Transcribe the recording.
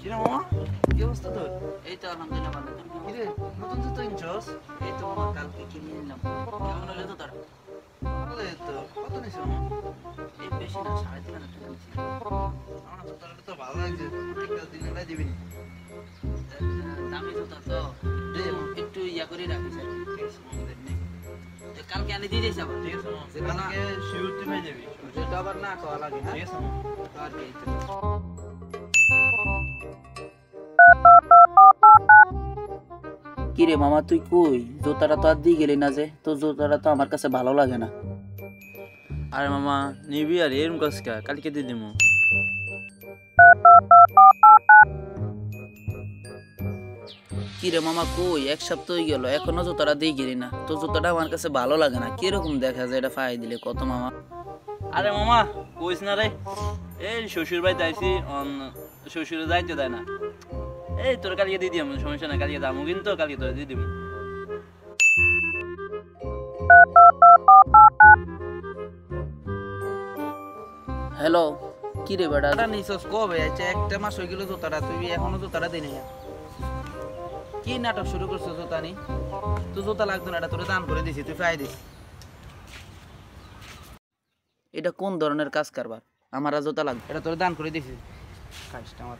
কিরে মামা, কি অবস্থা তোর? এই তো আলহামদুলিল্লাহ ভালো। কিরে, নতুন জুতো কিনছস? এই তো মামা কালকে কিনে নিলাম। কেমন হলো তো তারা? ভালোই তো। কত নিছ মামা? এই বেশি না, 3,500 টাকা নিচ্ছি। আমার জুতোটা তো ভালো লাগছে, একটা দিন এলাই দিবি নি? দামি জুতা তো একটু ইয়া করে রাখিস আর কি। ঠিক আছে মামা, দেখ নি। তো কালকে আনি দিয়ে দিস আবার। ঠিক আছে মামা, কালকে শিওর তুই পেয়ে যাবি। জুতা আবার না খাওয়া লাগে, ঠিক আছে মামা। আর কি এই তো। কিরে মামা তুই কই? জুতাটা তো আর দিয়ে গেলি না যে, তো জুতাটা তো আমার কাছে ভালো লাগে না। আরে মামা নিবি আর এরম কাজ কা কালকে দিয়ে দিমু। কিরে মামা কই? এক সপ্তাহ হয়ে গেল এখনো জুতাটা দিয়ে গেলি না, তো জুতাটা আমার কাছে ভালো লাগে না। কিরকম দেখা যায় এটা ফাই দিলে কত মামা? আরে মামা কইস না রে, এই শ্বশুর বাড়িতে আইসি শ্বশুরে যাইতে দেয় না। এই তোর কালকে দিয়ে দিম, সমস্যা না, কালকে দামু কিন্তু কালকে তোর দিয়ে দিব। হ্যালো, কি রে বেটা? নিছস কবে? আচ্ছা একটা মাস হয়ে গেল জুতাটা, তুই এখনো জুতাটা দিনি। কি নাটক শুরু করছো জুতা নি? তুই জুতা লাগতো না, এটা তোরে দান করে দিছি, তুই ফাই দিস। এটা কোন ধরনের কাজ কারবার? আমার আর জুতা লাগবে, এটা তোরে দান করে দিছি। কাজটা আমার